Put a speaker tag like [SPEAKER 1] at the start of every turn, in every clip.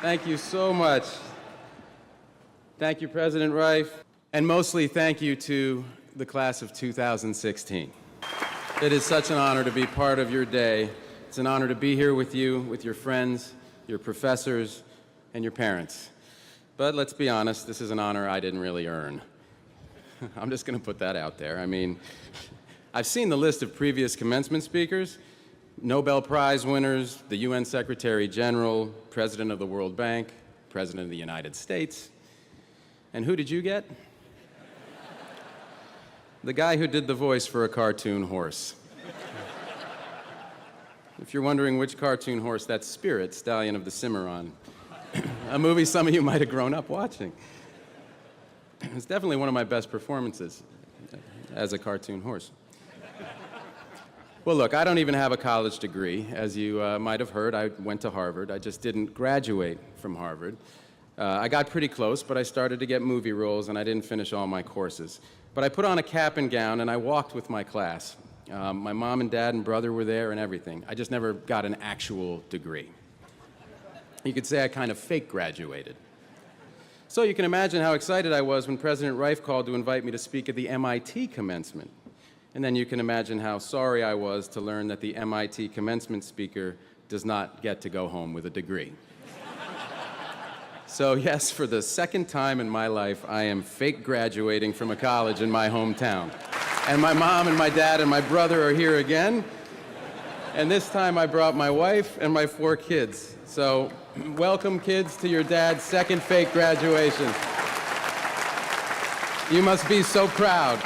[SPEAKER 1] Thank you so much. Thank you, President Rife. And mostly thank you to the class of 2016. It is such an honor to be part of your day. It's an honor to be here with you, with your friends, your professors, and your parents. But let's be honest, this is an honor I didn't really earn. I'm just going to put that out there. I mean, I've seen the list of previous commencement speakers, Nobel Prize winners, the UN Secretary General, President of the World Bank, President of the United States. And who did you get? The guy who did the voice for a cartoon horse. If you're wondering which cartoon horse, that's Spirit, Stallion of the Cimarron, a movie some of you might have grown up watching. It's definitely one of my best performances as a cartoon horse. Well, look, I don't even have a college degree. As you might have heard, I went to Harvard. I just didn't graduate from Harvard. I got pretty close, but I started to get movie roles, and I didn't finish all my courses. But I put on a cap and gown, and I walked with my class. My mom and dad and brother were there and everything. I just never got an actual degree. You could say I kind of fake graduated. So you can imagine how excited I was when President Rife called to invite me to speak at the MIT commencement. And then you can imagine how sorry I was to learn that the MIT commencement speaker does not get to go home with a degree. So yes, for the second time in my life, I am fake graduating from a college in my hometown. And my mom and my dad and my brother are here again. And this time I brought my wife and my 4 kids. So welcome, kids, to your dad's second fake graduation. You must be so proud.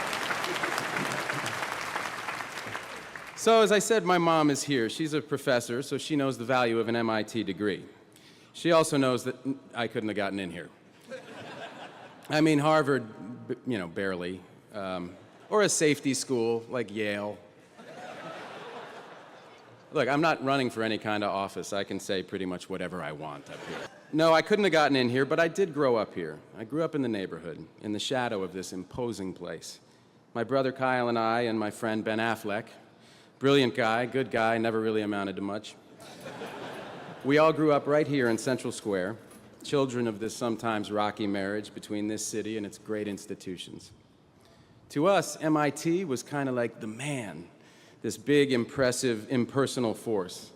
[SPEAKER 1] So as I said, my mom is here. She's a professor, so she knows the value of an MIT degree. She also knows that I couldn't have gotten in here. I mean, Harvard, you know, barely. Or a safety school like Yale. Look, I'm not running for any kind of office. I can say pretty much whatever I want up here. No, I couldn't have gotten in here, but I did grow up here. I grew up in the neighborhood, in the shadow of this imposing place. My brother Kyle and I and my friend Ben Affleck, brilliant guy, good guy, never really amounted to much. We all grew up right here in Central Square, children of this sometimes rocky marriage between this city and its great institutions. To us, MIT was kind of like the man, this big, impressive, impersonal force.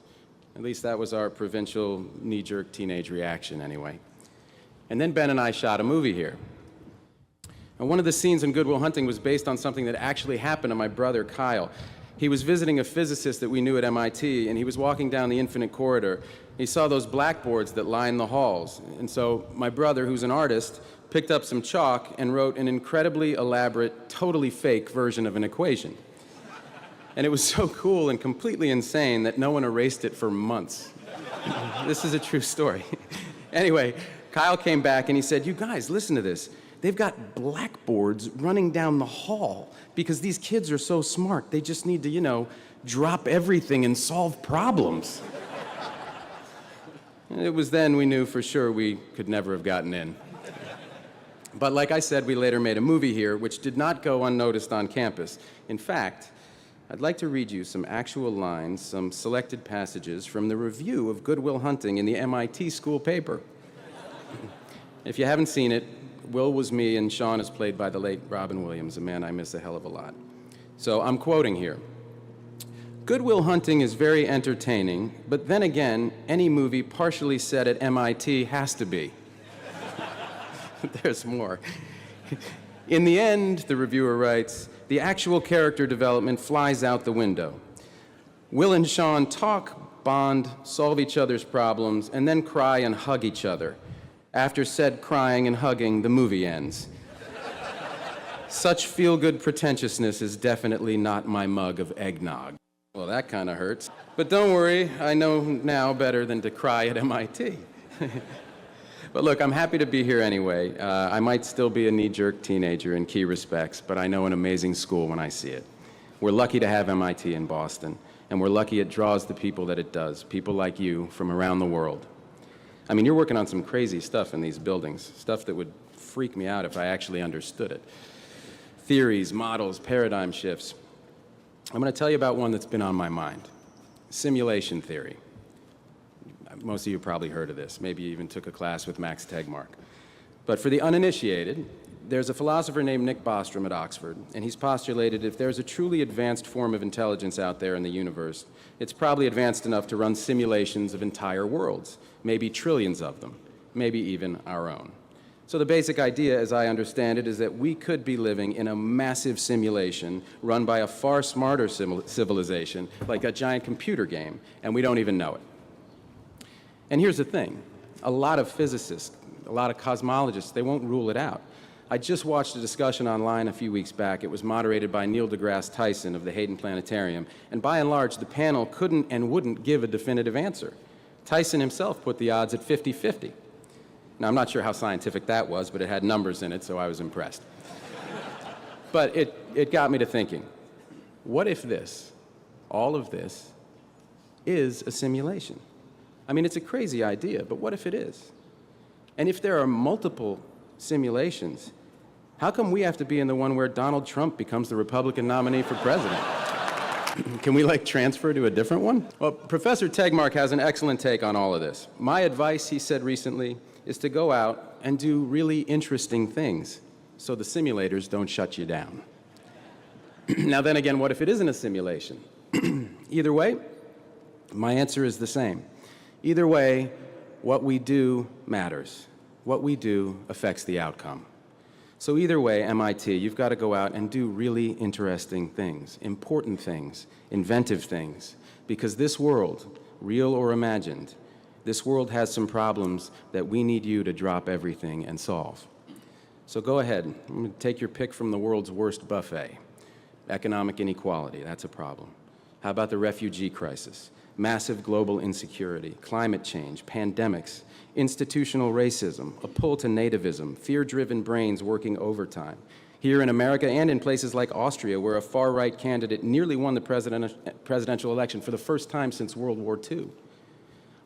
[SPEAKER 1] At least that was our provincial, knee-jerk teenage reaction, anyway. And then Ben and I shot a movie here. And one of the scenes in Good Will Hunting was based on something that actually happened to my brother, Kyle. He was visiting a physicist that we knew at MIT, and he was walking down the infinite corridor. He saw those blackboards that line the halls. And so my brother, who's an artist, picked up some chalk and wrote an incredibly elaborate, totally fake version of an equation. And it was so cool and completely insane that no one erased it for months. This is a true story. Anyway, Kyle came back and he said, "You guys, listen to this. They've got blackboards running down the hall because these kids are so smart. They just need to, you know, drop everything and solve problems." It was then we knew for sure we could never have gotten in. But like I said, we later made a movie here which did not go unnoticed on campus. In fact, I'd like to read you some actual lines, some selected passages from the review of Good Will Hunting in the MIT school paper. If you haven't seen it, Will was me and Sean is played by the late Robin Williams, a man I miss a hell of a lot. So I'm quoting here. "Good Will Hunting is very entertaining, but then again, any movie partially set at MIT has to be." There's more. "In the end," the reviewer writes, "the actual character development flies out the window. Will and Sean talk, bond, solve each other's problems, and then cry and hug each other. After said crying and hugging, the movie ends. Such feel-good pretentiousness is definitely not my mug of eggnog." Well, that kind of hurts. But don't worry, I know now better than to cry at MIT. But look, I'm happy to be here anyway. I might still be a knee-jerk teenager in key respects, but I know an amazing school when I see it. We're lucky to have MIT in Boston, and we're lucky it draws the people that it does, people like you from around the world. I mean, you're working on some crazy stuff in these buildings, stuff that would freak me out if I actually understood it. Theories, models, paradigm shifts. I'm going to tell you about one that's been on my mind. Simulation theory. Most of you probably heard of this. Maybe you even took a class with Max Tegmark. But for the uninitiated, there's a philosopher named Nick Bostrom at Oxford, and he's postulated if there's a truly advanced form of intelligence out there in the universe, it's probably advanced enough to run simulations of entire worlds, maybe trillions of them, maybe even our own. So the basic idea, as I understand it, is that we could be living in a massive simulation run by a far smarter civilization, like a giant computer game, and we don't even know it. And here's the thing. A lot of physicists, a lot of cosmologists, they won't rule it out. I just watched a discussion online a few weeks back. It was moderated by Neil deGrasse Tyson of the Hayden Planetarium, and by and large, the panel couldn't and wouldn't give a definitive answer. Tyson himself put the odds at 50-50. Now, I'm not sure how scientific that was, but it had numbers in it, so I was impressed. But it got me to thinking, what if this, all of this, is a simulation? I mean, it's a crazy idea, but what if it is? And if there are multiple simulations, how come we have to be in the one where Donald Trump becomes the Republican nominee for president? Can we, transfer to a different one? Well, Professor Tegmark has an excellent take on all of this. My advice, he said recently, is to go out and do really interesting things so the simulators don't shut you down. Now then again, what if it isn't a simulation? Either way, my answer is the same. Either way, what we do matters. What we do affects the outcome. So either way, MIT, you've got to go out and do really interesting things, important things, inventive things, because this world, real or imagined, this world has some problems that we need you to drop everything and solve. So go ahead, I'm going to take your pick from the world's worst buffet. Economic inequality, that's a problem. How about the refugee crisis? Massive global insecurity, climate change, pandemics, institutional racism, a pull to nativism, fear-driven brains working overtime. Here in America and in places like Austria, where a far-right candidate nearly won the presidential election for the first time since World War II.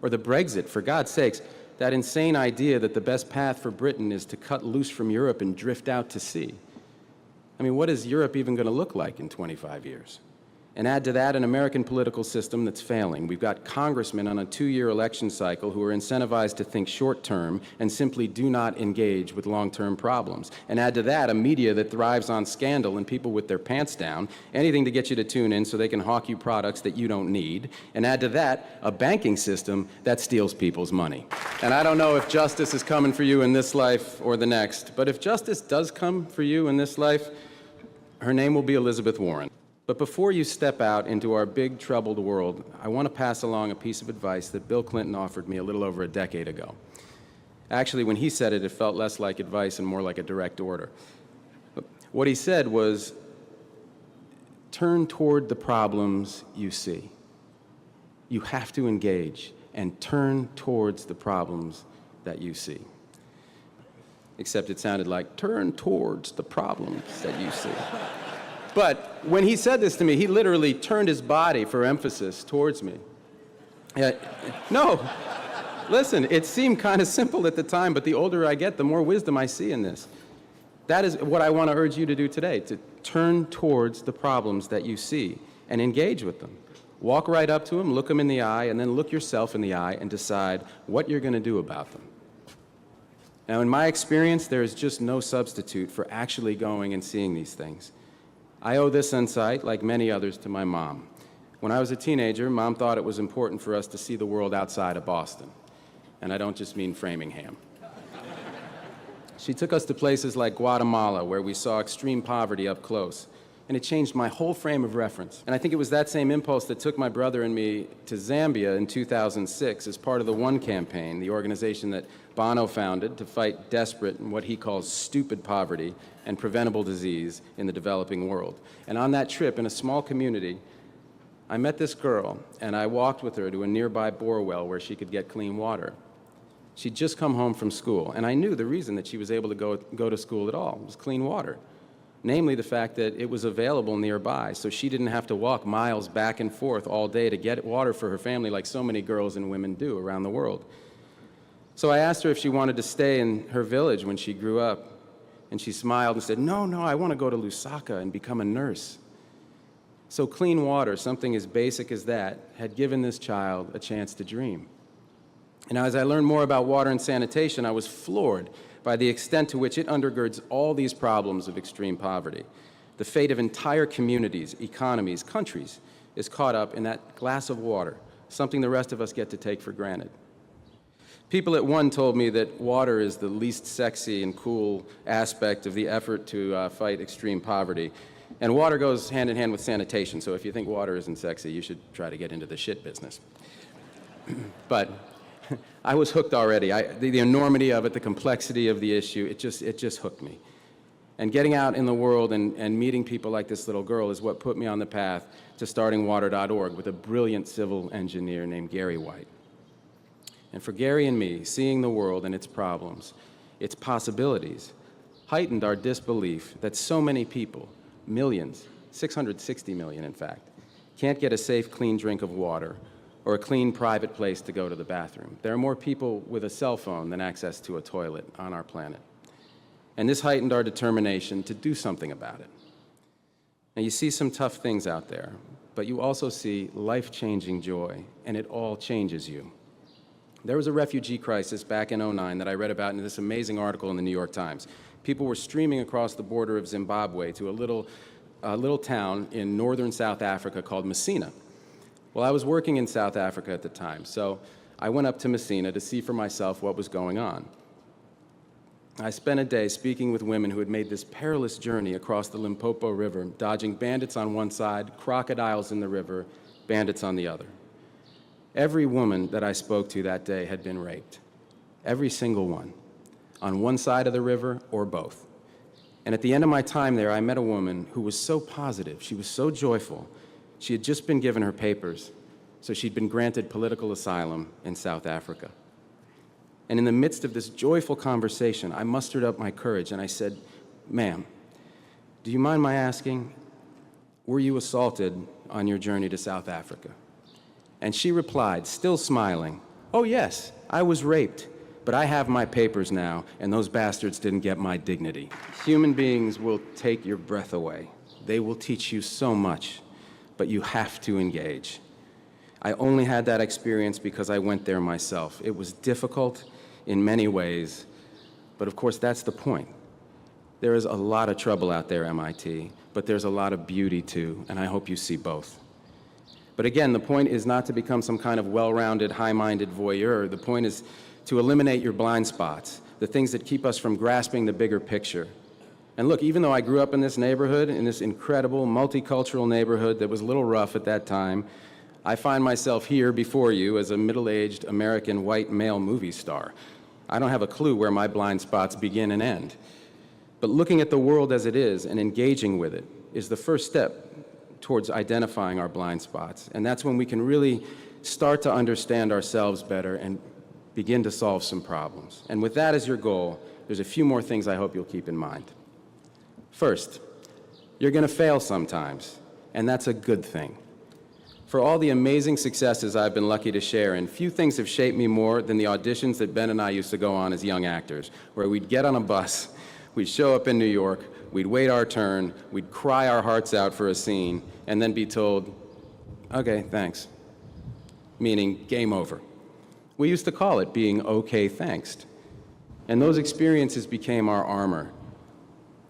[SPEAKER 1] Or the Brexit, for God's sakes, that insane idea that the best path for Britain is to cut loose from Europe and drift out to sea. I mean, what is Europe even going to look like in 25 years? And add to that an American political system that's failing. We've got congressmen on a 2-year election cycle who are incentivized to think short-term and simply do not engage with long-term problems. And add to that a media that thrives on scandal and people with their pants down, anything to get you to tune in so they can hawk you products that you don't need. And add to that a banking system that steals people's money. And I don't know if justice is coming for you in this life or the next, but if justice does come for you in this life, her name will be Elizabeth Warren. But before you step out into our big, troubled world, I want to pass along a piece of advice that Bill Clinton offered me a little over a decade ago. Actually, when he said it, it felt less like advice and more like a direct order. What he said was, turn toward the problems you see. You have to engage and turn towards the problems that you see. Except it sounded like, turn towards the problems that you see. But when he said this to me, he literally turned his body for emphasis towards me. No, listen, it seemed kind of simple at the time, but the older I get, the more wisdom I see in this. That is what I want to urge you to do today, to turn towards the problems that you see and engage with them. Walk right up to them, look them in the eye, and then look yourself in the eye and decide what you're going to do about them. Now, in my experience, there is just no substitute for actually going and seeing these things. I owe this insight, like many others, to my mom. When I was a teenager, Mom thought it was important for us to see the world outside of Boston. And I don't just mean Framingham. She took us to places like Guatemala, where we saw extreme poverty up close. And it changed my whole frame of reference. And I think it was that same impulse that took my brother and me to Zambia in 2006 as part of the One campaign, the organization that Bono founded to fight desperate and what he calls stupid poverty and preventable disease in the developing world. And on that trip, in a small community, I met this girl, and I walked with her to a nearby bore well where she could get clean water. She'd just come home from school, and I knew the reason that she was able to go to school at all was clean water. Namely, the fact that it was available nearby, so she didn't have to walk miles back and forth all day to get water for her family like so many girls and women do around the world. So I asked her if she wanted to stay in her village when she grew up, and she smiled and said, no, I want to go to Lusaka and become a nurse. So clean water, something as basic as that, had given this child a chance to dream. And as I learned more about water and sanitation, I was floored by the extent to which it undergirds all these problems of extreme poverty. The fate of entire communities, economies, countries is caught up in that glass of water, something the rest of us get to take for granted. People at One told me that water is the least sexy and cool aspect of the effort to fight extreme poverty. And water goes hand in hand with sanitation, so if you think water isn't sexy, you should try to get into the shit business. But I was hooked already. The enormity of it, the complexity of the issue, it just hooked me. And getting out in the world and meeting people like this little girl is what put me on the path to starting Water.org with a brilliant civil engineer named Gary White. And for Gary and me, seeing the world and its problems, its possibilities, heightened our disbelief that so many people, millions, 660 million in fact, can't get a safe, clean drink of water or a clean private place to go to the bathroom. There are more people with a cell phone than access to a toilet on our planet. And this heightened our determination to do something about it. Now, you see some tough things out there, but you also see life-changing joy, and it all changes you. There was a refugee crisis back in '09 that I read about in this amazing article in the New York Times. People were streaming across the border of Zimbabwe to a little town in northern South Africa called Messina. Well, I was working in South Africa at the time, so I went up to Messina to see for myself what was going on. I spent a day speaking with women who had made this perilous journey across the Limpopo River, dodging bandits on one side, crocodiles in the river, bandits on the other. Every woman that I spoke to that day had been raped. Every single one. On one side of the river or both. And at the end of my time there, I met a woman who was so positive, she was so joyful. She had just been given her papers, so she'd been granted political asylum in South Africa. And in the midst of this joyful conversation, I mustered up my courage and I said, "Ma'am, do you mind my asking, were you assaulted on your journey to South Africa?" And she replied, still smiling, "Oh yes, I was raped, but I have my papers now, and those bastards didn't get my dignity." Human beings will take your breath away. They will teach you so much, but you have to engage. I only had that experience because I went there myself. It was difficult in many ways, but of course that's the point. There is a lot of trouble out there, MIT, but there's a lot of beauty too, and I hope you see both. But again, the point is not to become some kind of well-rounded, high-minded voyeur. The point is to eliminate your blind spots, the things that keep us from grasping the bigger picture. And look, even though I grew up in this neighborhood, in this incredible, multicultural neighborhood that was a little rough at that time, I find myself here before you as a middle-aged American white male movie star. I don't have a clue where my blind spots begin and end. But looking at the world as it is and engaging with it is the first step towards identifying our blind spots. And that's when we can really start to understand ourselves better and begin to solve some problems. And with that as your goal, there's a few more things I hope you'll keep in mind. First, you're going to fail sometimes, and that's a good thing. For all the amazing successes I've been lucky to share in, few things have shaped me more than the auditions that Ben and I used to go on as young actors, where we'd get on a bus, we'd show up in New York, we'd wait our turn, we'd cry our hearts out for a scene, and then be told, "Okay, thanks," meaning game over. We used to call it being okay, thanks. And those experiences became our armor.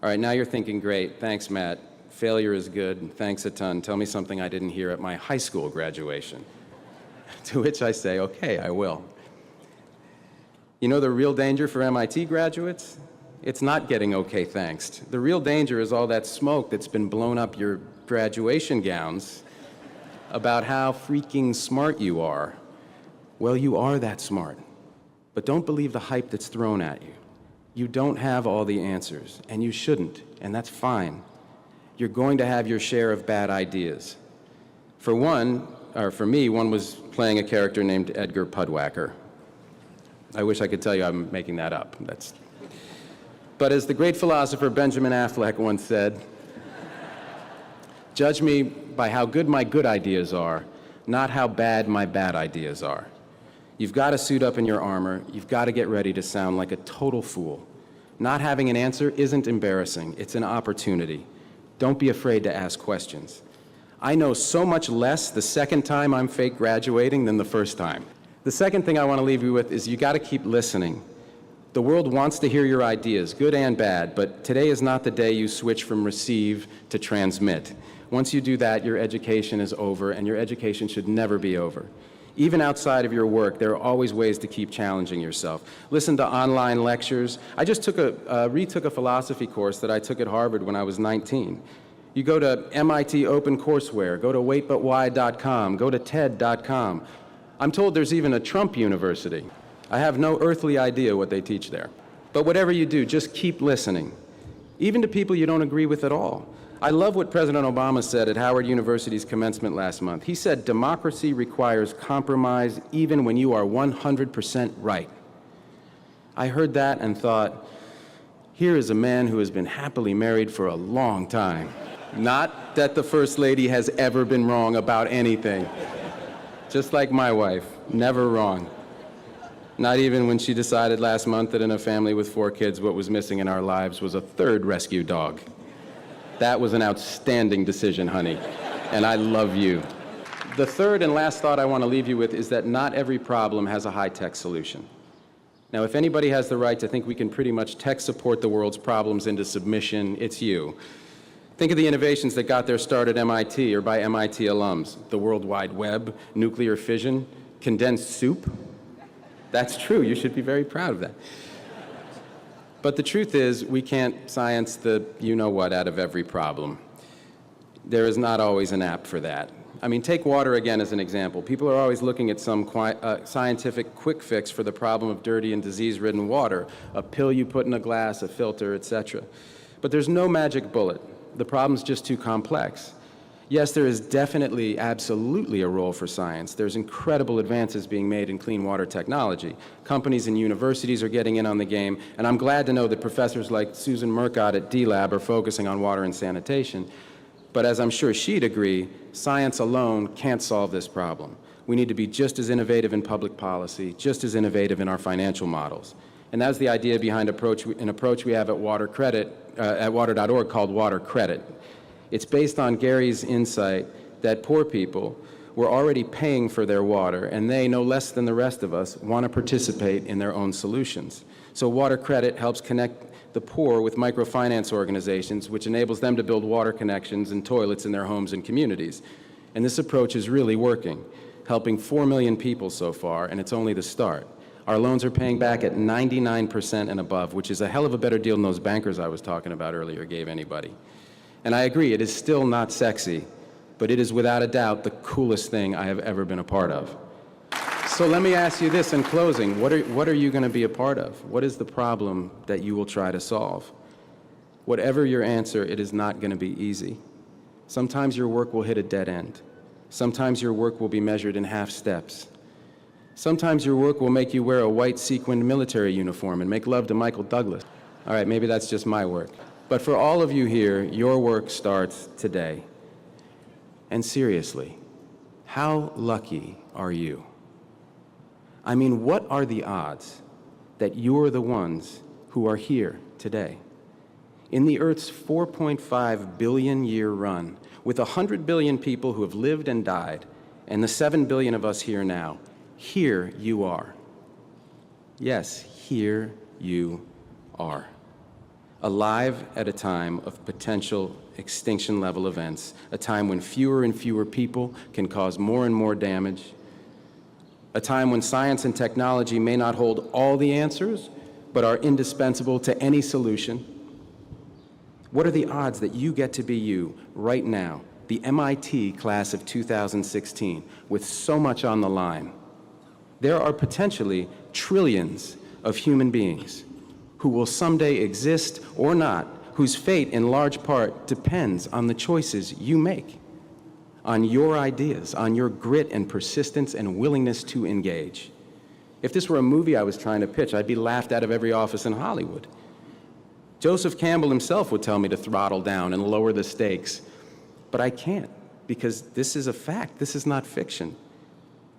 [SPEAKER 1] All right, now you're thinking, great, thanks, Matt. Failure is good, thanks a ton. Tell me something I didn't hear at my high school graduation. To which I say, okay, I will. You know the real danger for MIT graduates? It's not getting okay, thanks. The real danger is all that smoke that's been blown up your graduation gowns about how freaking smart you are. Well, you are that smart, but don't believe the hype that's thrown at you. You don't have all the answers, and you shouldn't, and that's fine. You're going to have your share of bad ideas. For me, one was playing a character named Edgar Pudwacker. I wish I could tell you I'm making that up. But as the great philosopher Benjamin Affleck once said, "Judge me by how good my good ideas are, not how bad my bad ideas are." You've got to suit up in your armor. You've got to get ready to sound like a total fool. Not having an answer isn't embarrassing. It's an opportunity. Don't be afraid to ask questions. I know so much less the second time I'm fake graduating than the first time. The second thing I want to leave you with is you got to keep listening. The world wants to hear your ideas, good and bad, but today is not the day you switch from receive to transmit. Once you do that, your education is over, and your education should never be over. Even outside of your work, there are always ways to keep challenging yourself. Listen to online lectures. I just retook a philosophy course that I took at Harvard when I was 19. You go to MIT OpenCourseWare, go to waitbutwhy.com, go to TED.com. I'm told there's even a Trump University. I have no earthly idea what they teach there. But whatever you do, just keep listening, even to people you don't agree with at all. I love what President Obama said at Howard University's commencement last month. He said, democracy requires compromise even when you are 100% right. I heard that and thought, here is a man who has been happily married for a long time. Not that the First Lady has ever been wrong about anything. Just like my wife, never wrong. Not even when she decided last month that in a family with 4 kids, what was missing in our lives was a 3rd rescue dog. That was an outstanding decision, honey, and I love you. The third and last thought I want to leave you with is that not every problem has a high-tech solution. Now, if anybody has the right to think we can pretty much tech support the world's problems into submission, it's you. Think of the innovations that got their start at MIT or by MIT alums. The World Wide Web, nuclear fission, condensed soup. That's true, you should be very proud of that. But the truth is, we can't science the you-know-what out of every problem. There is not always an app for that. I mean, take water again as an example. People are always looking at some scientific quick fix for the problem of dirty and disease-ridden water, a pill you put in a glass, a filter, etc. But there's no magic bullet. The problem's just too complex. Yes, there is definitely, absolutely a role for science. There's incredible advances being made in clean water technology. Companies and universities are getting in on the game, and I'm glad to know that professors like Susan Murcott at D-Lab are focusing on water and sanitation. But as I'm sure she'd agree, science alone can't solve this problem. We need to be just as innovative in public policy, just as innovative in our financial models. And that's the idea behind an approach we have at Water.org called Water Credit. It's based on Gary's insight that poor people were already paying for their water, and they, no less than the rest of us, want to participate in their own solutions. So Water Credit helps connect the poor with microfinance organizations, which enables them to build water connections and toilets in their homes and communities. And this approach is really working, helping 4 million people so far, and it's only the start. Our loans are paying back at 99% and above, which is a hell of a better deal than those bankers I was talking about earlier gave anybody. And I agree, it is still not sexy, but it is without a doubt the coolest thing I have ever been a part of. So let me ask you this in closing, what are you going to be a part of? What is the problem that you will try to solve? Whatever your answer, it is not going to be easy. Sometimes your work will hit a dead end. Sometimes your work will be measured in half steps. Sometimes your work will make you wear a white sequined military uniform and make love to Michael Douglas. All right, maybe that's just my work. But for all of you here, your work starts today. And seriously, how lucky are you? I mean, what are the odds that you're the ones who are here today? In the Earth's 4.5 billion year run, with 100 billion people who have lived and died, and the 7 billion of us here now, here you are. Yes, here you are. Alive at a time of potential extinction-level events, a time when fewer and fewer people can cause more and more damage, a time when science and technology may not hold all the answers, but are indispensable to any solution. What are the odds that you get to be you right now, the MIT class of 2016, with so much on the line? There are potentially trillions of human beings who will someday exist or not, whose fate in large part depends on the choices you make, on your ideas, on your grit and persistence and willingness to engage. If this were a movie I was trying to pitch, I'd be laughed out of every office in Hollywood. Joseph Campbell himself would tell me to throttle down and lower the stakes, but I can't, because this is a fact. This is not fiction.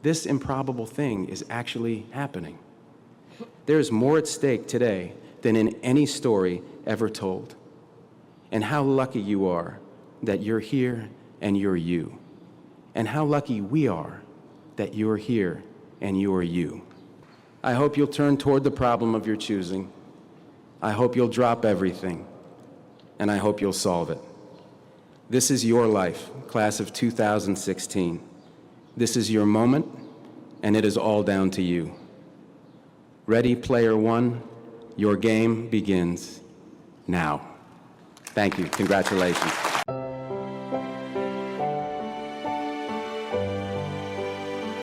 [SPEAKER 1] This improbable thing is actually happening. There is more at stake today than in any story ever told. And how lucky you are that you're here and you're you. And how lucky we are that you're here and you are you. I hope you'll turn toward the problem of your choosing. I hope you'll drop everything, and I hope you'll solve it. This is your life, class of 2016. This is your moment, and it is all down to you. Ready, player one, your game begins now. Thank you. Congratulations.